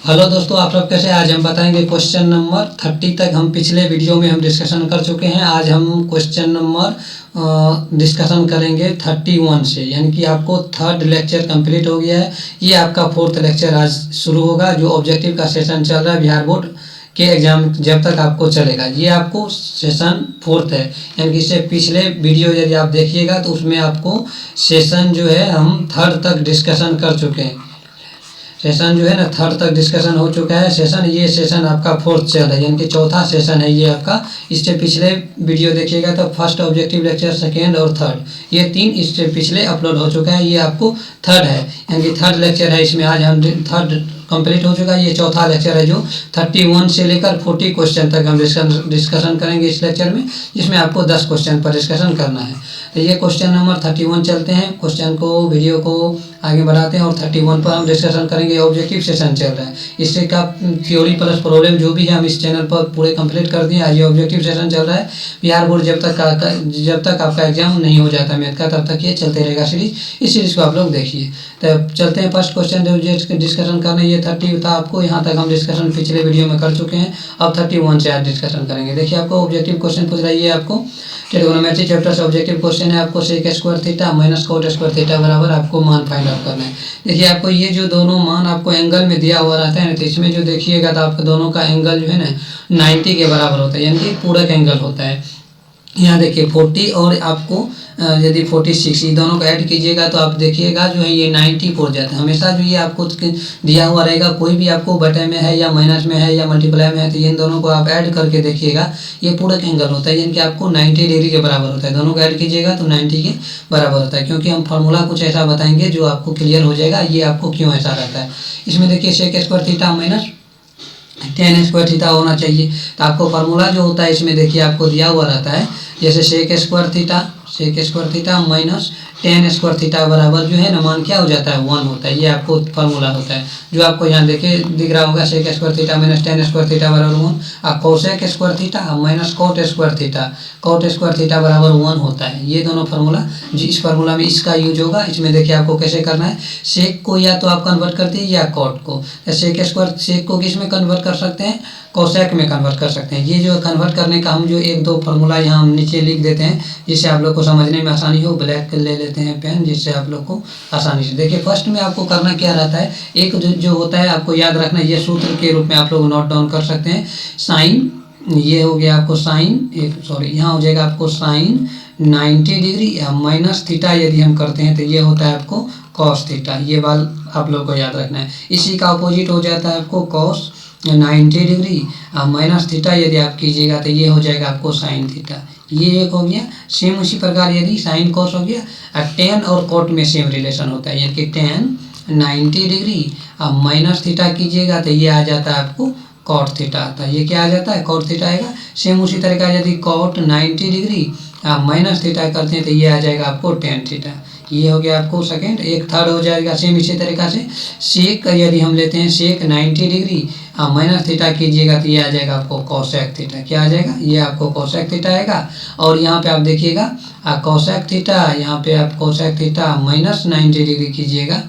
Hello दोस्तों, आप सब कैसे? आज हम बताएंगे क्वेश्चन नंबर 30 तक। हम पिछले वीडियो में हम डिस्कशन कर चुके हैं। आज हम क्वेश्चन नंबर डिस्कशन करेंगे 31 से, यानी कि आपको थर्ड लेक्चर कंप्लीट हो गया है। ये आपका फोर्थ लेक्चर आज शुरू होगा। जो ऑब्जेक्टिव का सेशन चल रहा है बिहार बोर्ड के एग्जाम जब तक आपको चलेगा, ये आपको सेशन फोर्थ है। यानी कि इससे पिछले वीडियो यदि आप देखिएगा तो उसमें आपको सेशन जो है हम थर्ड तक डिस्कशन कर चुके हैं। सेशन जो है ना थर्ड तक डिस्कशन हो चुका है। ये सेशन आपका फोर्थ चल रहा है, यानी कि चौथा सेशन है ये आपका। इससे पिछले वीडियो देखिएगा तो फर्स्ट ऑब्जेक्टिव लेक्चर, सेकेंड और थर्ड, ये तीन इससे पिछले अपलोड हो चुका है। ये आपको थर्ड है, यानी कि थर्ड लेक्चर है। इसमें आज हम थर्ड कंप्लीट हो चुका है। ये चौथा लेक्चर है जो 31 से लेकर 40 क्वेश्चन तक हम डिस्कशन करेंगे इस लेक्चर में, जिसमें आपको 10 क्वेश्चन पर डिस्कशन करना है। तो ये क्वेश्चन नंबर 31 चलते हैं। क्वेश्चन को, वीडियो को आगे बढ़ाते हैं और 31 पर हम डिस्कशन करेंगे। ऑब्जेक्टिव सेशन चल रहा है, इससे का थ्योरी प्लस प्रॉब्लम जो भी है हम इस चैनल पर पूरे कंप्लीट कर दिए। आज ये ऑब्जेक्टिव सेशन चल रहा है। बिहार बोर्ड जब तक आपका एग्जाम नहीं हो जाता मैथ का, तब तक ये चलते रहेगा सीरीज। इस सीरीज को आप लोग देखिए। तो चलते हैं फर्स्ट क्वेश्चन जो डिस्कशन करना है। ये 30 था आपको, यहाँ तक हम डिस्कशन पिछले वीडियो में कर चुके हैं। अब 31 से आज डिस्कशन करेंगे। देखिए, आपको ऑब्जेक्टिव क्वेश्चन पूछ रही है। आपको ट्रिग्नोमेट्री चैप्टर से ऑब्जेक्टिव क्वेश्चन है। आपको sec square theta minus cot square theta बराबर आपको मान फाइंड आउट करना है। देखिए, आपको ये जो दोनों मान आपको एंगल में दिया हुआ रहता है ना, तो इसमें जो देखिएगा तो आपका दोनों का एंगल जो है ना 90 के बराबर होता है, यानी कि पूरक एंगल होता है। यहाँ देखिए 40 और आपको यदि 46, ये दोनों को ऐड कीजिएगा तो आप देखिएगा जो है ये 90 पहुँच जाता है। हमेशा जो ये आपको दिया हुआ रहेगा, कोई भी आपको बटे में है या माइनस में है या मल्टीप्लाई में है, तो इन दोनों को आप ऐड करके देखिएगा, ये पूरक एंगल होता है, यानी कि आपको 90 डिग्री के बराबर होता है। दोनों को ऐड कीजिएगा तो 90 के बराबर होता है। क्योंकि हम फार्मूला कुछ ऐसा बताएंगे जो आपको क्लियर हो जाएगा ये आपको क्यों ऐसा रहता है। इसमें देखिए sec square theta minus tan square theta होना चाहिए। तो आपको फार्मूला जो होता है इसमें देखिए आपको दिया हुआ रहता है, जैसे sec square theta minus tan square theta बराबर जो है ना मान क्या हो जाता है 1 होता है। ये आपको फार्मूला होता है जो आपको यहाँ देखिए दिख रहा होगा, sec square theta minus tan square theta बराबर 1। और cosec square theta minus cot square theta बराबर 1 होता है। ये दोनों फार्मूला, इस फार्मूला में इसका यूज होगा। इसमें देखिए आपको कैसे करना है, सेक को या तो आप कन्वर्ट कर दीजिए या कॉट को। सेक को किस में कन्वर्ट कर सकते हैं, कोसेक में कन्वर्ट कर सकते हैं। ये जो कन्वर्ट करने का हम जो एक दो फार्मूला यहाँ हम नीचे लिख देते हैं, जिससे आप लोग को समझने में आसानी हो। ब्लैक ले लेते हैं पेन, जिससे आप लोग को आसानी से देखिए। फर्स्ट में आपको करना क्या रहता है, एक जो होता है आपको याद रखना, ये सूत्र के रूप में आप लोग नोट डाउन कर सकते हैं। साइन, ये हो गया आपको साइन, यहाँ हो जाएगा आपको साइन 90 डिग्री या माइनस थीटा यदि हम करते हैं तो ये होता है आपको कॉस थीटा। ये बात आप लोग को याद रखना है। इसी का अपोजिट हो जाता है आपको कॉस 90 डिग्री माइनस थीटा यदि आप कीजिएगा तो ये हो जाएगा आपको साइन थीटा। ये एक हो गया। सेम उसी प्रकार यदि साइन कॉस हो गया, और टेन और कॉट में सेम रिलेशन होता है, यानी कि टेन 90 डिग्री माइनस थीटा कीजिएगा तो ये आ जाता है आपको कॉट थीटा आता है। ये क्या आ जाता है, कॉट थीटा आएगा। सेम उसी तरीका यदि कॉट 90 डिग्री माइनस थीटा करते हैं तो ये आ जाएगा आपको टेन थीटा। ये हो गया आपको सेकेंड। एक थर्ड हो जाएगा सेम इसी तरीका से, सेक यदि हम लेते हैं सेक 90 डिग्री माइनस थीटा कीजिएगा तो ये आ जाएगा आपको कोसेक थीटा। क्या आ जाएगा, ये आपको कोसेक थीटा आएगा। और यहाँ पे आप देखिएगा कोसेक थीटा, यहाँ पे आप कोसेक थीटा माइनस 90 डिग्री कीजिएगा,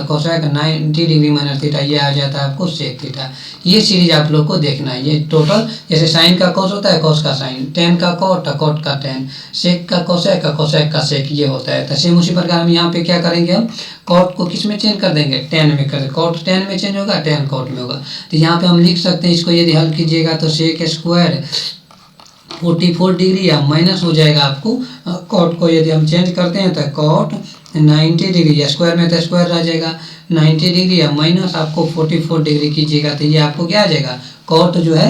कोसेक 90 डिग्री माइनस थीटा, ये आ जाता है आपको सेक थीटा। ये सीरीज आप लोग को देखना है। ये टोटल जैसे साइन का कॉस होता है, कॉस का साइन, टेन का कॉट, कॉट का टेन, सेक का कोसेक का सेक, ये होता है। तो सेम उसी प्रकार हम यहाँ पे क्या करेंगे, हम कॉट को किस में चेंज कर देंगे, टेन में कर देंगे। कॉट टेन में चेंज होगा, टेन कॉट में होगा। तो यहाँ पे हम लिख सकते हैं इसको, यदि हल कीजिएगा तो सेक स्क्वायर 44 डिग्री या माइनस हो जाएगा आपको कॉट को यदि हम चेंज करते हैं तो कॉट 90 डिग्री, या स्क्वायर में तो स्क्वायर रह जाएगा 90 डिग्री या माइनस आपको 44 डिग्री कीजिएगा तो ये आपको क्या आ जाएगा, कॉट जो है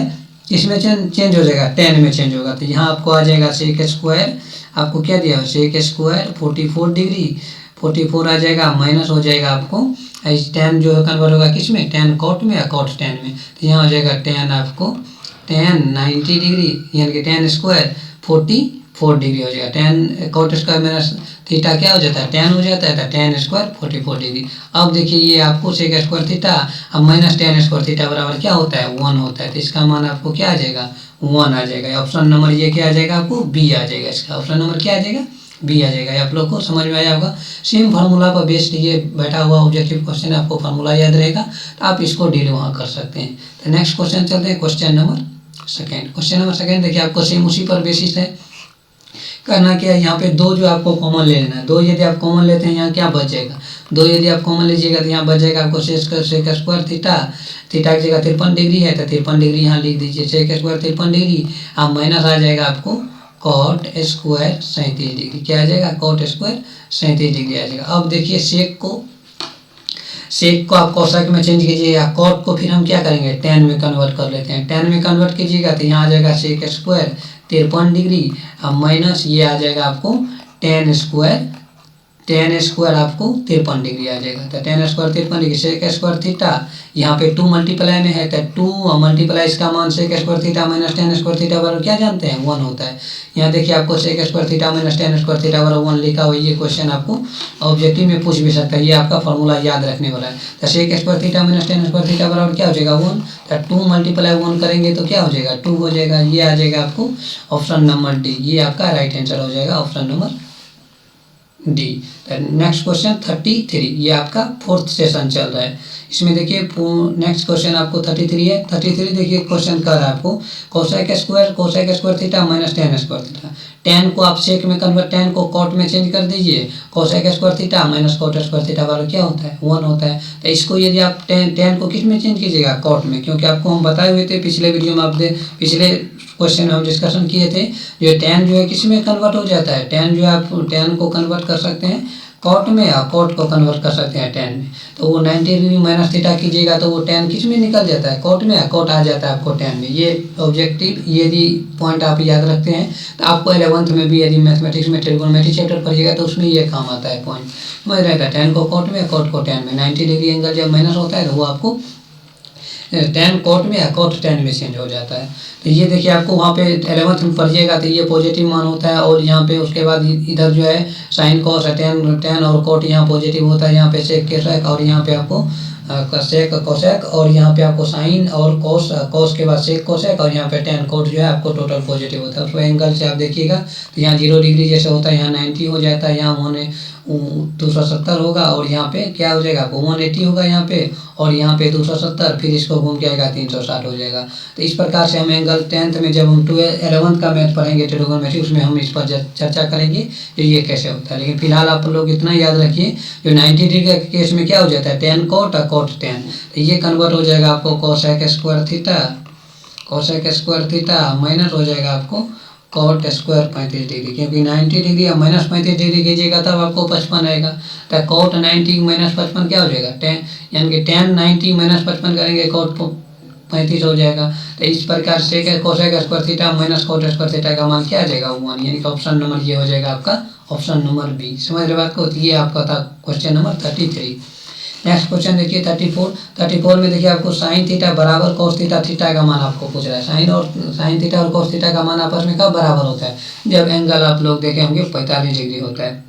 इसमें चेंज हो जाएगा, 10 में चेंज होगा। तो यहाँ आपको आ जाएगा सेक स्क्वायर, आपको क्या दिया, सेक स्क्वायर 44 डिग्री, 44 आ जाएगा, माइनस हो जाएगा आपको 10 जो है कन्वर्ट होगा किस में, 10 कॉट में या कॉट 10 में। तो यहाँ हो जाएगा 10 आपको 10 90 डिग्री, यानी कि 10 स्क्वायर 44 डिग्री हो जाएगा। 10 कॉट स्क्वायर माइनस थीटा क्या हो जाता है, 10 हो जाता है, तो 10 स्क्वायर 44 डिग्री। अब देखिए ये आपको सेक स्क्वायर थीटा अब माइनस 10 स्क्वायर थीटा बराबर क्या होता है, 1 होता है। तो इसका मान आपको क्या आ जाएगा, 1 आ जाएगा। ऑप्शन नंबर ये क्या आ जाएगा आपको, बी आ जाएगा। इसका ऑप्शन नंबर क्या आ जाएगा, बी आ जाएगा। आप लोग को समझ में आया होगा। सेम फार्मूला पर बेस्ड ये बैठा हुआ ऑब्जेक्टिव क्वेश्चन है, आपको फार्मूला याद रहेगा तो आप इसको डील वहाँ कर सकते हैं। तो नेक्स्ट क्वेश्चन चलते हैं, question number second. Question number second देखिए आपको सेम उसी पर बेसिस है। करना क्या है, यहाँ पे दो जो आपको कॉमन ले लेना है। दो यदि आप कॉमन लेते हैं यहाँ क्या बच जाएगा, दो यदि आप कॉमन लीजिएगा तो यहाँ बच जाएगा आपको सेक स्क्वायर थीटा, थीटा की जगह 53 डिग्री है तो 53 डिग्री यहाँ लिख दीजिए, सेक स्क्वायर 53 डिग्री। अब माइनस आ जाएगा आपको कॉट स्क्वायर 37 डिग्री। क्या आ जाएगा, कॉट स्क्वायर 37 डिग्री आ जाएगा। अब देखिए सेक को आप कोसेक में चेंज कीजिएगा, कॉट को फिर हम क्या करेंगे, टेन में कन्वर्ट कर लेते हैं। टेन में कन्वर्ट कीजिएगा तो यहाँ आ जाएगा सेक स्क्वायर 53 डिग्री। अब माइनस ये आ जाएगा आपको टेन स्क्वायर आपको 53 डिग्री आ जाएगा। तो tan square 53 degree, sec square theta यहाँ पे 2 मल्टीप्लाई में है तो 2 मल्टीप्लाई इसका मान sec square theta minus tan square theta बराबर क्या जानते हैं, 1 होता है। यहाँ देखिए आपको sec square theta minus tan square theta बराबर 1 लिखा हुआ। ये क्वेश्चन आपको ऑब्जेक्टिव में पूछ भी सकता है, ये आपका फॉर्मूला याद रखने वाला है। तो sec square theta minus tan square theta बराबर क्या हो जाएगा, 1। तो 2 मल्टीप्लाई 1 करेंगे तो क्या हो जाएगा, 2 हो जाएगा। ये आ जाएगा आपको ऑप्शन नंबर डी, ये आपका राइट आंसर हो जाएगा, option number D. Next question 33, ये आपका फोर्थ सेशन चल रहा है। इसमें देखिए नेक्स्ट क्वेश्चन आपको 33 है। 33 देखिए क्वेश्चन कर रहा है आपको cosec square theta minus tan square theta. Tan को आप सेक में कन्वर्ट, टेन को कॉट में चेंज कर दीजिए, cosec square theta minus cot square theta वाला क्या होता है, 1 होता है। तो इसको यदि आप टेन को किस में चेंज कीजिएगा, कॉट में, क्योंकि आपको हम बताए हुए थे पिछले वीडियो में, पिछले क्वेश्चन में हम डिस्कशन किए थे, जो टेन जो है किस में कन्वर्ट हो जाता है, टेन जो है आप टेन को कन्वर्ट कर सकते हैं कॉट में या कॉट को कन्वर्ट कर सकते हैं टेन में। तो वो 90 डिग्री माइनस थीटा कीजिएगा तो वो टेन किस में निकल जाता है, कॉट में, या कॉट आ जाता है आपको टेन में। ये ऑब्जेक्टिव यदि पॉइंट आप याद रखते हैं तो आपको 11th में भी यदि मैथमेटिक्स में ट्रिगोनोमेट्री चैप्टर पढ़िएगा तो उसमें ये काम आता है पॉइंट, समझ रहता है। टेन को कॉट में, कॉट को टेन में। 90 डिग्री एंगल जब माइनस होता है तो वो आपको टेन कॉट में या कॉट टेन में चेंज हो जाता है। तो ये देखिए आपको वहाँ पे 11th में पढ़िएगा तो ये पॉजिटिव मान होता है, और यहाँ पे उसके बाद इधर जो है साइन कॉस टेन और कॉट यहाँ पॉजिटिव होता है, यहाँ पे सेक के सेक, और यहाँ पे आपको सेक कोसेक, और यहाँ पे आपको साइन और कॉस के बाद सेक कोसेक, और यहाँ पे टेन कॉट जो है आपको टोटल पॉजिटिव होता है। उसको एंगल से आप देखिएगा तो यहाँ 0 डिग्री जैसे होता है, यहाँ 90 हो जाता है, यहाँ 270 होगा, और यहाँ पे क्या हो जाएगा आपको 180 होगा यहाँ पे, और यहाँ पे 270, फिर इसको घूम के आएगा 360 हो जाएगा। तो इस प्रकार से हम एंगल 10th में जब हम 11th का मैथ पढ़ेंगे ट्रिगोनोमेट्री, उसमें हम इस पर चर्चा करेंगे जो ये कैसे होता है। लेकिन फिलहाल आप लोग इतना याद रखिए, जो 90 डिग्री के केस में क्या हो जाता है, टेन कॉट और कॉट टेन, तो ये कन्वर्ट हो जाएगा आपको कोसेक स्क्वायर थीटा माइनस हो जाएगा आपको कॉट स्क्वायर 35 डिग्री, क्योंकि 90 डिग्री या माइनस 35 डिग्री कीजिएगा तब आपको 55 आएगा। तो कॉट 90 माइनस 55 क्या हो जाएगा, टेन, यानी कि टेन 90 माइनस 55 करेंगे कॉट 35 हो जाएगा। तो इस प्रकार से cosec square theta minus cot square theta का मान क्या आ जाएगा, 1, यानी कि ऑप्शन नंबर ये हो जाएगा आपका ऑप्शन नंबर बी। समझ रहे बात को, ये आपका था क्वेश्चन नंबर 33। नेक्स्ट क्वेश्चन देखिए 34 में देखिए आपको साइन थीटा बराबर कॉस थीटा, थीटा का मान आपको पूछ रहा है। साइन थीटा और कॉस थीटा का मान आपस में कब बराबर होता है, जब एंगल आप लोग देखे होंगे 45 डिग्री होता है।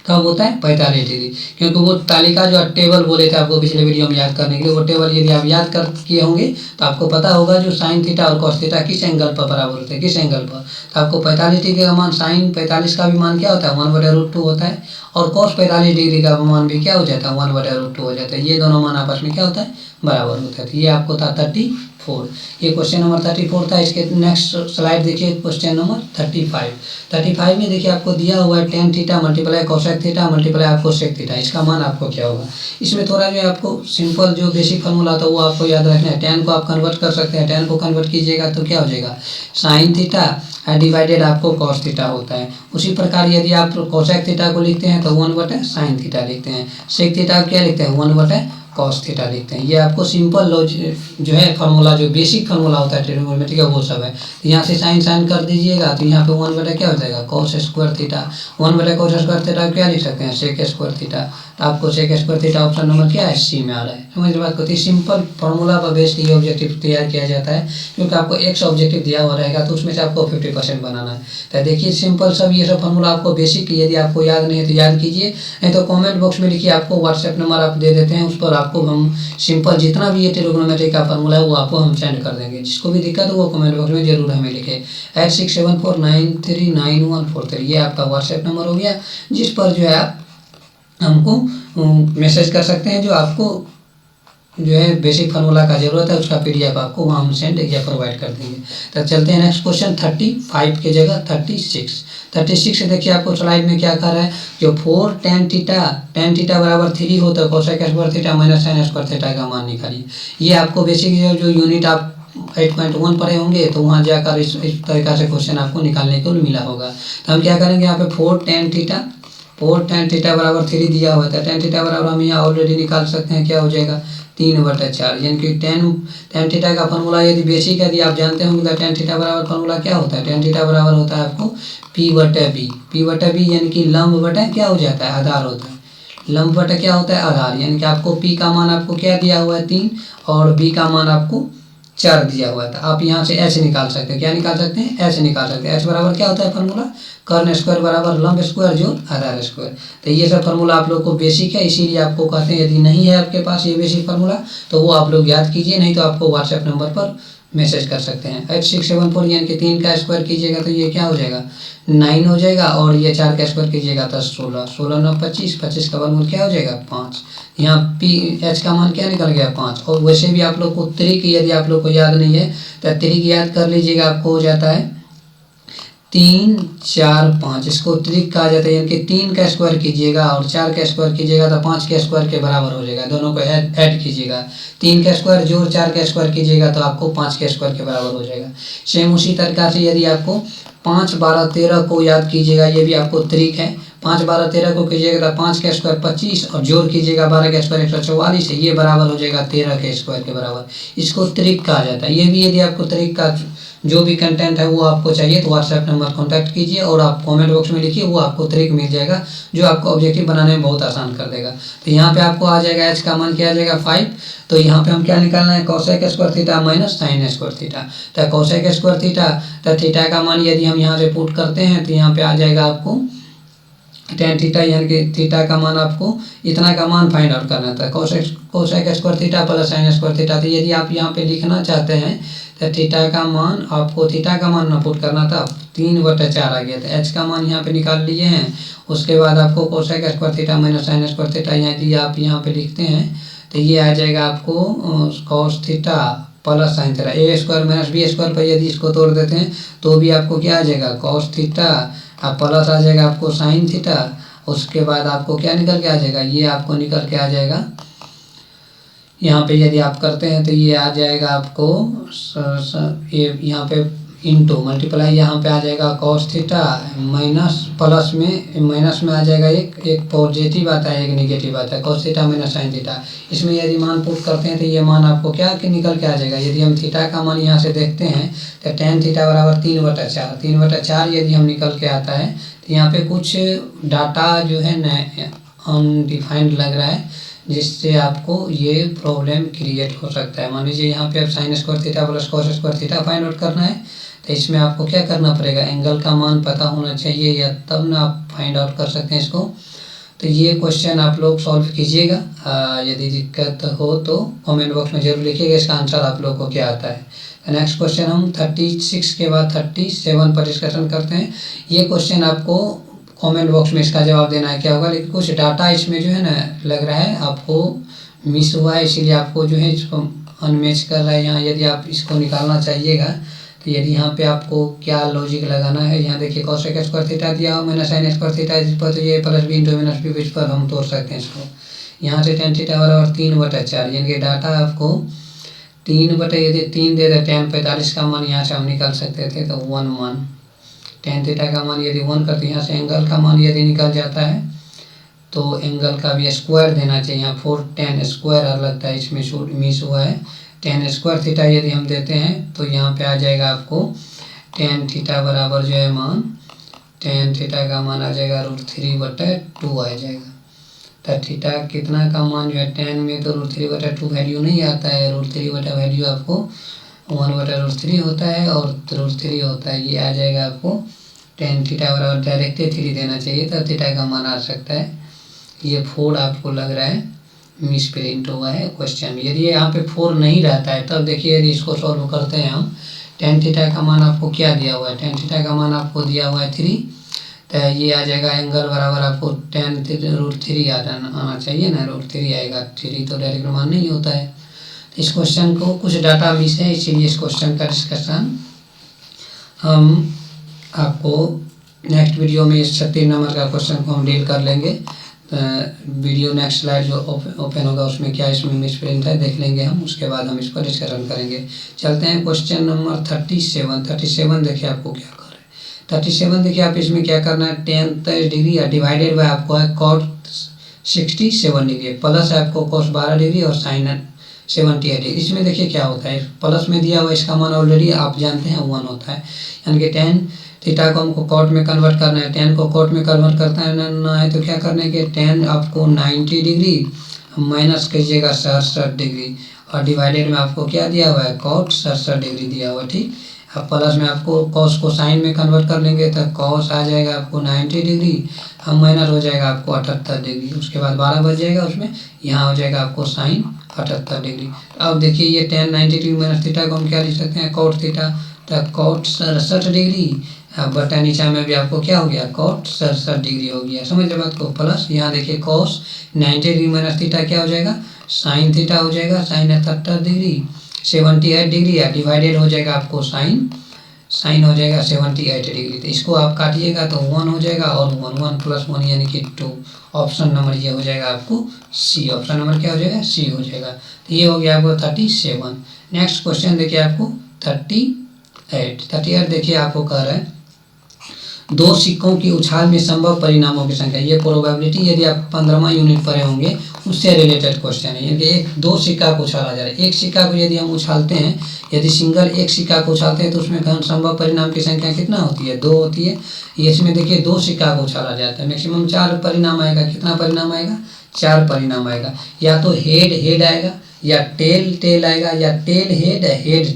कब होता है, 45 डिग्री, क्योंकि वो तालिका जो टेबल बोले थे आपको पिछले वीडियो में याद करने के लिए, वो टेबल यदि आप याद कर किए होंगे तो आपको पता होगा जो साइन थीटा और कॉस थीटा किस एंगल पर बराबर होते हैं, किस एंगल पर। तो आपको 45 डिग्री का मान, साइन 45 का भी मान क्या होता है, 1/√2 होता है, और कॉस 45 डिग्री का मान भी क्या हो जाता है, 1/√2 हो जाता है। ये दोनों मान आपस में क्या होता है, बराबर होता है। तो ये आपको था 34, ये क्वेश्चन नंबर 34 था। इसके नेक्स्ट स्लाइड देखिए क्वेश्चन नंबर 35 में देखिए आपको दिया हुआ है tan theta multiply cosec theta multiply आपको सेक थीटा, इसका मान आपको क्या होगा। इसमें थोड़ा जो है आपको सिंपल जो बेसिक फार्मूला था वो आपको याद रखना है। टेन को आप कन्वर्ट कर सकते हैं, टेन को कन्वर्ट कीजिएगा तो क्या हो जाएगा, साइन थीटा डिवाइडेड आपको कॉस थीटा होता है। उसी प्रकार यदि आप कोसेक थीटा को लिखते हैं तो 1/sin थीटा लिखते हैं, सेक थीटा क्या लिखते हैं, 1/cos थीटा लिखते हैं। ये आपको सिंपल जो है फार्मूला, जो बेसिक फार्मूला होता है ट्रिगोनोमेट्री का, वो सब है। तो यहाँ से साइन कर दीजिएगा तो यहाँ पे 1/क्या हो जाएगा, cos square theta. 1/cos square theta क्या लिख सकते हैं, सेक स्क्वायर थीटा। तो आपको sec square theta option number क्या है, सी में आ रहा है। समझ बात को। सिंपल फार्मूला पर बेस्ड ये ऑब्जेक्टिव तैयार किया जाता है, क्योंकि आपको एक ऑब्जेक्टिव दिया हुआ रहेगा तो उसमें से आपको 50% बनाना है। तो देखिए सिंपल सब ये सब फार्मूला आपको बेसिक, यदि आपको याद नहीं है तो याद कीजिए, नहीं तो कमेंट बॉक्स में लिखिए, आपको व्हाट्सएप नंबर आप दे देते हैं, उस पर आपको हम सिंपल जितना भी ये ट्रिग्नोमेट्री का फार्मूला है वो आपको हम सेंड कर देंगे। जिसको भी दिक्कत हो वो कमेंट बॉक्स में जरूर हमें लिखे। 8674939143 ये आपका व्हाट्सएप नंबर हो गया, जिस पर जो है आप हमको मैसेज कर सकते हैं। जो आपको जो है बेसिक फार्मूला का जरूरत है उसका PDF आपको वहाँ हम सेंड या प्रोवाइड कर देंगे। तो चलते हैं नेक्स्ट क्वेश्चन 35 के जगह 36 से देखिए आपको स्लाइड में क्या कर रहा है, जो 4 tan थीटा बराबर 3 हो तो cosec square theta minus sine square theta का मान निकालिए। ये आपको बेसिक जो यूनिट आप 8.1 पढ़े होंगे तो वहाँ जाकर इस तरीका से क्वेश्चन आपको निकालने को मिला होगा। तो हम क्या करेंगे, यहाँ पे 4 tan थीटा बराबर 3 दिया हुआ था। tan थीटा बराबर हम यहाँ ऑलरेडी निकाल सकते हैं, क्या हो जाएगा 3/4, यानी कि tan थीटा का फॉर्मूला यदि बेसिक यदि आप जानते होंगे तो tan थीटा बराबर फॉर्मूला क्या होता है, tan थीटा बराबर होता है आपको P/B यानी कि लंब बटा क्या हो जाता है, आधार होता है। लंब बटा क्या होता है, आधार, यानी कि आपको P का मान आपको क्या दिया हुआ है 3 और B का मान आपको 4 दिया हुआ था। आप यहाँ से H निकाल सकते हैं, क्या निकाल सकते हैं, H निकाल सकते हैं। H बराबर क्या होता है फॉर्मूला, कर्ण स्क्वायर बराबर लंब स्क्वायर जो आधार स्क्वायर। तो ये सब फार्मूला आप लोग को बेसिक है, इसीलिए आपको कहते हैं यदि नहीं है आपके पास ये बेसिक फार्मूला तो वो आप लोग याद कीजिए, नहीं तो आपको व्हाट्सएप नंबर पर मैसेज कर सकते हैं। 8674 यानी कि 3 का स्क्वायर कीजिएगा तो ये क्या हो जाएगा 9 हो जाएगा, और ये 4 का स्क्वायर कीजिएगा तो 16 9 25 का वर्गमूल क्या हो जाएगा 5। यहाँ H का मान क्या निकल गया 5। और वैसे भी आप लोग को त्रिक यदि आप लोग को याद नहीं है तो त्रिक याद कर लीजिएगा, आपको हो जाता है 3 4 5, इसको त्रिक कहा जाता है। यानी कि 3 का स्क्वायर कीजिएगा और 4 का स्क्वायर कीजिएगा तो 5 के स्क्वायर के बराबर हो जाएगा। दोनों को ऐड कीजिएगा, 3 का स्क्वायर जोड़ 4 का स्क्वायर कीजिएगा तो आपको 5 के स्क्वायर के बराबर हो जाएगा। सेम उसी तरीका से यदि आपको 5 12 13 को याद कीजिएगा, ये भी आपको त्रिक है। 5 12 13 को कीजिएगा तो 5 का स्क्वायर 25 और जोड़ कीजिएगा 12 का स्क्वायर 144 है, ये बराबर हो जाएगा 13 के स्क्वायर के बराबर। इसको त्रिक कहा जाता है। ये भी यदि आपको त्रिक का जो भी कंटेंट है वो आपको चाहिए तो व्हाट्सएप नंबर कॉन्टैक्ट कीजिए और आप कमेंट बॉक्स में लिखिए, वो आपको त्रिक मिल जाएगा जो आपको ऑब्जेक्टिव बनाने में बहुत आसान कर देगा। तो यहाँ पे आपको आ जाएगा H का मान क्या आ जाएगा 5। तो यहाँ पे हम क्या निकालना है, cosec square theta minus sine square theta. तो कोसेक स्क्वायर थीटा, तो थीटा का मान यदि हम यहाँ से पुट करते हैं तो यहाँ पे आ जाएगा आपको tan थीटा, यानी कि थीटा का मान आपको इतना का मान फाइंड आउट करना था, cosec square theta plus sine square theta. तो यदि आप यहाँ पे लिखना चाहते हैं तो थीटा का मान आपको थीटा का मान ना पुट करना था, 3/4 आ गया था। H का मान यहाँ पे निकाल लिए हैं। उसके बाद आपको cosec square theta minus sine square theta यदि आप यहाँ पे लिखते हैं तो ये आ जाएगा आपको cos theta plus sine theta. A square minus B square पर यदि इसको तोड़ देते हैं तो भी आपको क्या आ जाएगा कॉस थीटा, अब प्लस आ जाएगा आपको साइन थीटा। उसके बाद आपको क्या निकल के आ जाएगा, ये आपको निकल के आ जाएगा यहाँ पे यदि आप करते हैं तो ये आ जाएगा आपको ये यहाँ पे इंटू मल्टीप्लाई यहाँ पे आ जाएगा कॉस थीटा माइनस प्लस में आ जाएगा एक पॉजिटिव आता है, एक नेगेटिव आता है, cos theta minus sine theta. इसमें यदि मान पुट करते हैं तो ये मान आपको क्या निकल के आ जाएगा। यदि हम थीटा का मान यहाँ से देखते हैं तो tan थीटा बराबर 3/4 यदि हम निकल के आता है तो यहाँ पे कुछ डाटा जो है न अनडिफाइंड लग रहा है, जिससे आपको ये प्रॉब्लम क्रिएट हो सकता है। मान लीजिए यहाँ पे अब sine square theta plus cos square theta find out करना है तो इसमें आपको क्या करना पड़ेगा, एंगल का मान पता होना चाहिए, या तब ना आप फाइंड आउट कर सकते हैं इसको। तो ये क्वेश्चन आप लोग सॉल्व कीजिएगा। यदि दिक्कत हो तो कमेंट बॉक्स में जरूर लिखिएगा इसका आंसर आप लोग को क्या आता है। नेक्स्ट क्वेश्चन हम 36 के बाद 37 पर डिस्कशन करते हैं। ये क्वेश्चन आपको कमेंट बॉक्स में इसका जवाब देना है क्या होगा, लेकिन कुछ डाटा इसमें जो है ना लग रहा है आपको मिस हुआ है, इसीलिए आपको जो है इसको अनमैच कर रहा है। यहाँ यदि आप इसको निकालना चाहिएगा तो यदि यहाँ पे आपको क्या लॉजिक लगाना है, यहाँ देखिए कोसेक स्क्वायर थीटा दिया हो माइनस साइन स्क्वायर थीटा, इस पर तो ये plus B into minus B, इस पर हम तोड़ सकते हैं इसको। यहाँ से tan थीटा बराबर 3/4, यानी कि डाटा आपको 3 यदि 3 दे दे tan 45 का मान यहाँ से हम निकाल सकते थे तो 1 मान tan थीटा का मान यदि 1 करते यहाँ से एंगल का मान यदि निकल जाता है तो एंगल का भी स्क्वायर देना चाहिए। यहाँ 4 tan स्क्वायर लगता है, इसमें शूट मिस हुआ है। tan स्क्वायर थीटा यदि हम देते हैं तो यहाँ पे आ जाएगा आपको tan थीटा बराबर जो है मान tan थीटा का मान आ जाएगा √3/2 आ जाएगा। तो थीटा कितना का मान जो है tan में तो √3/2 वैल्यू नहीं आता है, √3 वैल्यू आपको 1/√3 होता है और √3 होता है। ये आ जाएगा आपको tan थीटा बराबर डायरेक्ट 3 देना चाहिए तब थीटा का मान आ सकता है। ये 4 आपको लग रहा है मिस प्रिंट हुआ है क्वेश्चन। यदि यहाँ पे 4 नहीं रहता है तब देखिए यदि इसको सॉल्व करते हैं हम, tan थीटा का मान आपको क्या दिया हुआ है, tan थीटा का मान आपको दिया हुआ है 3, तो ये आ जाएगा एंगल बराबर आपको tan √3 आना चाहिए ना, √3 आएगा, 3 तो डायरेक्ट मान नहीं होता है। तो इस क्वेश्चन को कुछ डाटा मिस है, इसीलिए इस क्वेश्चन का डिस्कशन हम आपको नेक्स्ट वीडियो में 36 नंबर का क्वेश्चन को हम डील कर लेंगे। वीडियो नेक्स्ट स्लाइड जो ओपन होगा उसमें क्या इसमें मिस प्रिंट है देख लेंगे हम, उसके बाद हम इस पर डिस्कशन करेंगे। चलते हैं क्वेश्चन नंबर 37 देखिए आपको क्या कर रहे हैं। 37 देखिए आप इसमें क्या करना है, tan 23 डिग्री या डिवाइडेड बाय आपको है cot 67 डिग्री, प्लस है आपको cos 12 डिग्री और sin 78 डिग्री। इसमें देखिए क्या होता है, प्लस में दिया हुआ इसका मान ऑलरेडी आप जानते हैं 1 होता है, यानी कि tan थीटा को हमको कॉट में कन्वर्ट करना है, tan को कॉट में कन्वर्ट करता है ना है तो क्या करने के tan आपको 90 डिग्री माइनस कीजिएगा 67 डिग्री और डिवाइडेड में आपको क्या दिया हुआ है cot 67 डिग्री दिया हुआ है, ठीक। अब प्लस में आपको cos को साइन में कन्वर्ट कर लेंगे तो cos आ जाएगा आपको 90 डिग्री, हम माइनस हो जाएगा आपको 78 डिग्री, उसके बाद 12 बच जाएगा, उसमें यहाँ हो जाएगा आपको साइन 78 डिग्री। अब देखिए ये tan 90 डिग्री माइनस थीटा को हम क्या लिख सकते हैं cot थीटा, तो cot 67 डिग्री बटा नीचा में भी आपको क्या हो गया cot 67 डिग्री हो गया, समझ रहे बात को। प्लस यहाँ देखिए cos 90 डिग्री माइनस थीटा क्या हो जाएगा साइन थीटा हो जाएगा, साइन 78 डिग्री 78 डिग्री या डिवाइडेड हो जाएगा आपको साइन हो जाएगा 78 डिग्री। तो इसको आप काटिएगा तो 1 हो जाएगा और 1 प्लस 1 यानी कि 2। ऑप्शन नंबर ये हो जाएगा आपको सी, ऑप्शन नंबर क्या हो जाएगा सी हो जाएगा। तो ये हो गया आपको 37। नेक्स्ट क्वेश्चन देखिए आपको 38 देखिए आपको कह रहा है 2 सिक्कों की उछाल में संभव परिणामों की संख्या। ये प्रोबेबिलिटी यदि आप 15वां यूनिट पढ़े होंगे उससे रिलेटेड क्वेश्चन है। यानी 2 सिक्का को उछाला जा रहा है, एक सिक्का को यदि हम उछालते हैं, यदि सिंगल एक सिक्का को उछालते हैं तो उसमें संभव परिणाम की संख्या कितना होती है 2 होती है। इसमें देखिए 2 सिक्का को उछाला जाता है, मैक्सिमम 4 परिणाम आएगा। कितना परिणाम आएगा 4 परिणाम आएगा, या तो हेड आएगा या टेल आएगा या टेल हेड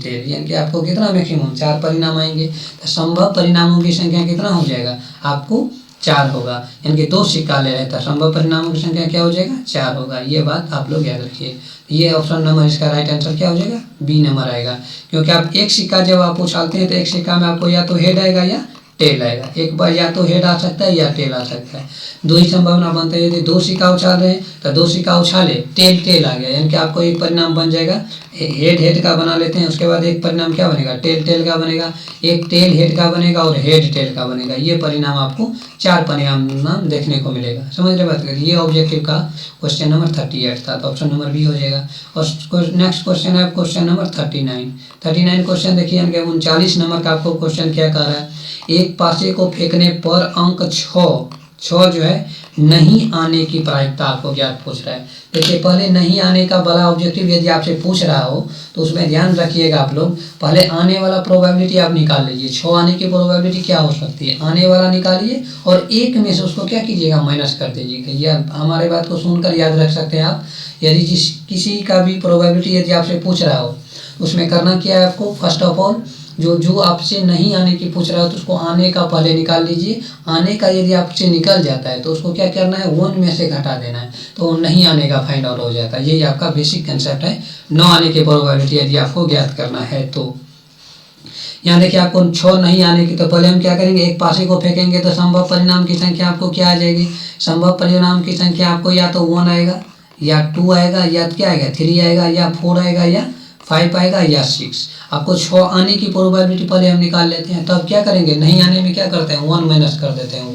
टेल, यानी कि आपको कितना मैक्सिमम 4 परिणाम आएंगे। तो संभव परिणामों की संख्या कितना हो जाएगा आपको 4 होगा, यानी कि 2 सिक्का ले रहे हैं तो संभव परिणामों की संख्या क्या हो जाएगा 4 होगा। ये बात आप लोग याद रखिए। ये ऑप्शन नंबर इसका राइट आंसर क्या हो जाएगा बी नंबर आएगा, क्योंकि आप एक सिक्का जब आप उछालते हैं तो एक सिक्का में आपको या तो हेड आएगा या टेल आएगा, एक बार या तो हेड आ सकता है या टेल आ सकता है, 2 ही संभावना बनता है। यदि 2 सिक्का उछाल रहे हैं तो 2 सिक्का उछाले टेल आ गया, यानी कि आपको एक परिणाम बन जाएगा हेड का बना लेते हैं, उसके बाद एक परिणाम क्या बनेगा टेल का बनेगा, एक टेल हेड का बनेगा और हेड टेल का बनेगा। ये परिणाम आपको 4 परिणाम देखने को मिलेगा, समझ रहे बात करिए। ये ऑब्जेक्टिव का क्वेश्चन नंबर 38 था, तो ऑप्शन नंबर बी हो जाएगा। और नेक्स्ट क्वेश्चन है क्वेश्चन नंबर 39 क्वेश्चन देखिए, यानी कि 39 नंबर का आपको क्वेश्चन क्या कह रहा है, एक पासे को फेंकने पर अंक 6 जो है नहीं आने की प्रायिकता आपको ज्ञात पूछ रहा है। देखिए पहले नहीं आने का बड़ा ऑब्जेक्टिव यदि आपसे पूछ रहा हो तो उसमें ध्यान रखिएगा आप लोग, पहले आने वाला प्रोबेबिलिटी आप निकाल लीजिए। 6 आने की प्रोबेबिलिटी क्या हो सकती है, आने वाला निकालिए और एक में से उसको क्या कीजिएगा माइनस कर दीजिएगा। यह हमारे बात को सुनकर याद रख सकते हैं आप। यदि किसी का भी प्रोबेबिलिटी यदि आपसे पूछ रहा हो उसमें करना क्या है आपको, फर्स्ट ऑफ ऑल जो आपसे नहीं आने की पूछ रहा हो तो उसको आने का पहले निकाल लीजिए। आने का यदि आपसे निकल जाता है तो उसको क्या करना है 1 में से घटा देना है, तो नहीं आने का फाइंड आउट हो जाता है। यही आपका बेसिक कंसेप्ट है 9 आने की प्रोबेबिलिटी यदि आपको ज्ञात करना है तो। यहाँ देखिए आपको 6 नहीं आने की, तो पहले हम क्या करेंगे एक पासे को फेंकेंगे तो संभव परिणाम की संख्या आपको क्या आ जाएगी, संभव परिणाम की संख्या आपको या तो 1 आएगा या 2 आएगा या क्या आएगा 3 आएगा या 4 आएगा या 5 आएगा या 6। आपको 6 आने की प्रोबेबिलिटी पहले हम निकाल लेते हैं, तब क्या करेंगे नहीं आने में क्या करते हैं 1 माइनस कर देते हैं वो,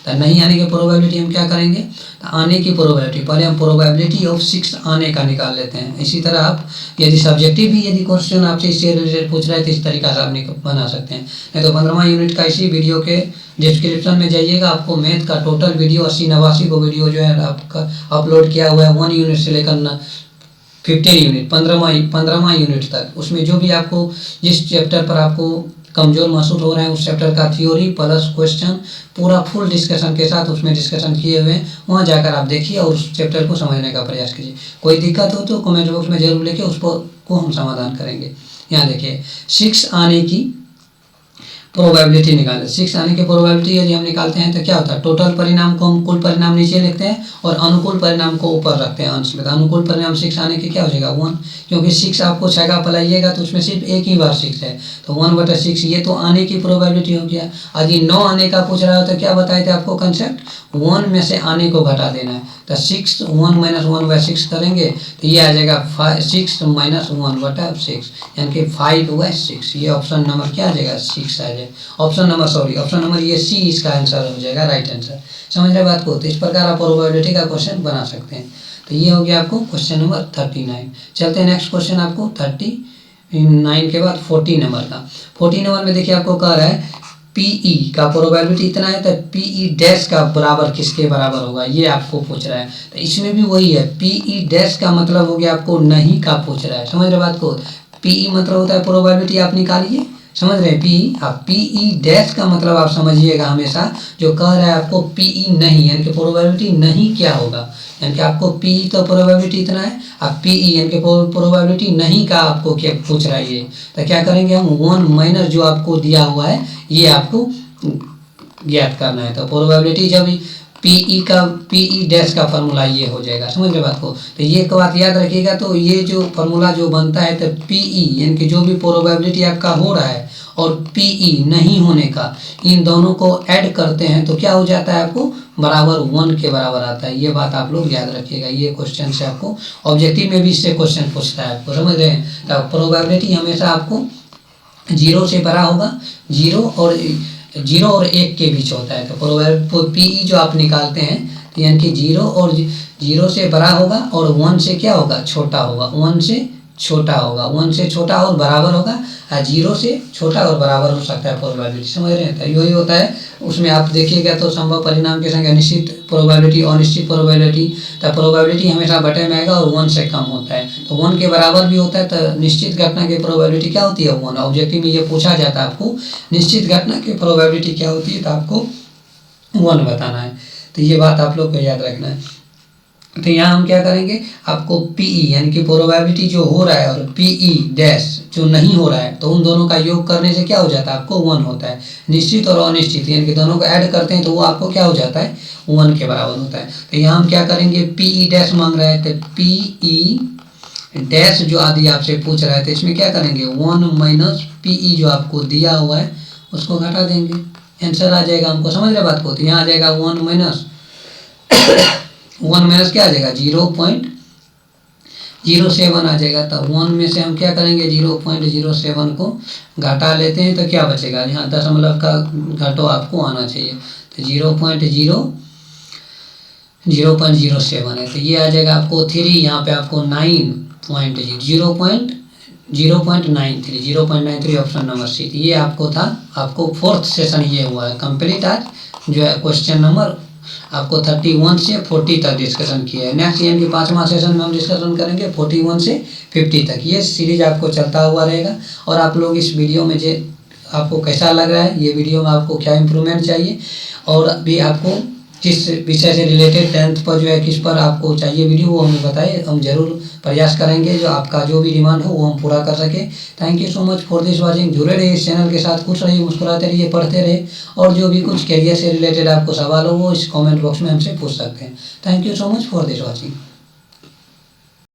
तो नहीं आने की प्रोबेबिलिटी हम क्या करेंगे, तो आने की प्रोबेबिलिटी पहले हम प्रोबेबिलिटी ऑफ 6 आने का निकाल लेते हैं। इसी तरह आप यदि सब्जेक्टिव भी यदि क्वेश्चन आपसे इससे रिलेटेड पूछ रहे हैं तो इस तरीका से आप बना सकते हैं। नहीं तो 15वां यूनिट का इसी वीडियो के डिस्क्रिप्शन में जाइएगा, आपको मैथ का टोटल वीडियो 80-89 को वीडियो जो है आपका अपलोड किया हुआ है 1 यूनिट से लेकर 15 यूनिट 15वां यूनिट तक। उसमें जो भी आपको जिस चैप्टर पर आपको कमज़ोर महसूस हो रहे हैं, उस चैप्टर का थ्योरी प्लस क्वेश्चन पूरा फुल डिस्कशन के साथ उसमें डिस्कशन किए हुए हैं, वहाँ जाकर आप देखिए और उस चैप्टर को समझने का प्रयास कीजिए। कोई दिक्कत हो तो कमेंट बॉक्स में जरूर लिखिए, उसको हम समाधान करेंगे। यहाँ देखिए 6 आने की प्रोबेबिलिटी निकालें। 6 आने की प्रोबेबिलिटी यदि हम निकालते हैं तो क्या होता है, टोटल परिणाम को हम कुल परिणाम नीचे लिखते हैं और अनुकूल परिणाम को ऊपर रखते हैं अंश में। तो अनुकूल परिणाम 6 आने की क्या हो जाएगा 1, क्योंकि 6 आपको 6 का पलाइएगा तो उसमें सिर्फ एक ही बार 6 है, तो 1/6 ये तो आने की प्रोबेबिलिटी हो गया। यदि 9 आने का पूछ रहा हो तो क्या बताए थे आपको कंसेप्ट, 1 में से आने को घटा देना है। तो 6 1 - 1/6 करेंगे तो ये आ जाएगा 6 - 1/6 यानी कि 5/6। ये ऑप्शन नंबर क्या आ जाएगा 6 आ जाएगा। ऑप्शन नंबर ये सी इसका आंसर हो जाएगा, राइट आंसर। समझ रहे बात को। तो इस प्रकार आप प्रोबेबिलिटी का क्वेश्चन बना सकते हैं। तो ये हो गया आपको क्वेश्चन नंबर 39। चलते हैं नेक्स्ट क्वेश्चन आपको 39 के बाद 40 नंबर का। 40 नंबर में देखिए आपको कह रहा है पीई का प्रोबेबिलिटी इतना है, तो पीई डैश का बराबर किसके बराबर होगा, ये आपको पूछ रहा है। तो इसमें भी वही है, पीई डैश का मतलब हो गया आपको नहीं का पूछ रहा है। समझ रहे बात को। पीई मतलब होता है प्रोबेबिलिटी, आप निकालिए। समझ रहे हैं पीई, आप पीई डैश का मतलब आप समझिएगा हमेशा, जो कह रहा है आपको पीई नहीं यानी कि प्रोबेबिलिटी नहीं क्या होगा, यानी कि आपको पीई तो प्रोबेबिलिटी इतना है, आप पीई यानी कि प्रोबेबिलिटी नहीं का आपको क्या पूछ रहा है ये। तो क्या करेंगे हम 1 माइनस जो आपको दिया हुआ है ये आपको ज्ञात करना है। तो प्रोबेबिलिटी जब पीई डैश का फॉर्मूला ये हो जाएगा। समझ रहे बात को। तो ये एक बात याद रखिएगा, तो ये जो फॉर्मूला जो बनता है तो पीई यानी कि जो भी प्रोबेबिलिटी आपका हो रहा है और पीई नहीं होने का, इन दोनों को ऐड करते हैं तो क्या हो जाता है आपको बराबर 1 के बराबर आता है। ये बात आप लोग याद रखिएगा। ये क्वेश्चन से आपको ऑब्जेक्टिव में भी इससे क्वेश्चन पूछता है आपको। समझ रहे हैं। तो प्रोबेबिलिटी हमेशा आपको 0 से बड़ा होगा, 0 और 1 के बीच होता है। तो प्रोबेबिलिटी पीई जो आप निकालते हैं तो यानी कि 0 से बड़ा होगा और 1 से क्या होगा छोटा होगा, 1 से छोटा और बराबर होगा, 0 से छोटा और बराबर हो सकता है प्रोबेबिलिटी। समझ रहे हैं। तो यही होता है उसमें आप देखिएगा तो संभव परिणाम की संख्या, निश्चित प्रोबेबिलिटी, अनिश्चित प्रोबेबिलिटी। तो प्रोबेबिलिटी हमेशा बटे में आएगा और 1 से कम होता है, तो 1 के बराबर भी होता है। तो निश्चित घटना की प्रोबेबिलिटी क्या होती है 1। ऑब्जेक्टिव में ये पूछा जाता है आपको निश्चित घटना की प्रोबेबिलिटी क्या होती है, तो आपको 1 बताना है। तो ये बात आप लोग को याद रखना है। तो यहाँ हम क्या करेंगे, आपको पीई यानी कि प्रोबेबिलिटी जो हो रहा है और पीई डैश जो नहीं हो रहा है, तो उन दोनों का योग करने से क्या हो जाता है आपको 1 होता है। निश्चित और अनिश्चित यानी कि दोनों को ऐड करते हैं तो वो आपको क्या हो जाता है 1 के बराबर होता है। तो यहाँ हम क्या करेंगे, पीई डैश मांग रहा है तो पीई डैश जो आदि आपसे पूछ रहा है तो इसमें क्या करेंगे 1 माइनस पीई जो आपको दिया हुआ है उसको घटा देंगे, आंसर आ जाएगा हमको। समझ रहे बात को। तो यहाँ आ जाएगा 1 माइनस क्या आ जाएगा 0.07 आ जाएगा। तो 1 में से हम क्या करेंगे 0.07 को घटा लेते हैं तो क्या बचेगा, यहाँ दशमलव का घटो आपको आना चाहिए। तो 0.07 है तो ये आ जाएगा आपको 3, यहाँ पे आपको 0.93 ऑप्शन नंबर सी। ये आपको था, आपको 4th सेशन ये हुआ है कंप्लीट आज, जो है क्वेश्चन नंबर आपको 31 से 40 तक डिस्कशन किया है। नेक्स्ट यानी कि 5वां सेशन में हम डिस्कशन करेंगे 41 से 50 तक। ये सीरीज आपको चलता हुआ रहेगा। और आप लोग इस वीडियो में जो आपको कैसा लग रहा है, ये वीडियो में आपको क्या इम्प्रूवमेंट चाहिए और अभी आपको किस विषय से रिलेटेड 10th पर जो है किस पर आपको चाहिए वीडियो, वो हमें बताइए। हम जरूर प्रयास करेंगे जो आपका जो भी डिमांड हो वो हम पूरा कर सके। Thank you so much for this watching. जुड़े रहिए इस चैनल के साथ, खुश रहिए, मुस्कुराते रहिए, पढ़ते रहिए और जो भी कुछ करियर से रिलेटेड आपको सवाल हो वो इस कमेंट बॉक्स में हमसे पूछ सकते हैं। Thank you so much for this watching.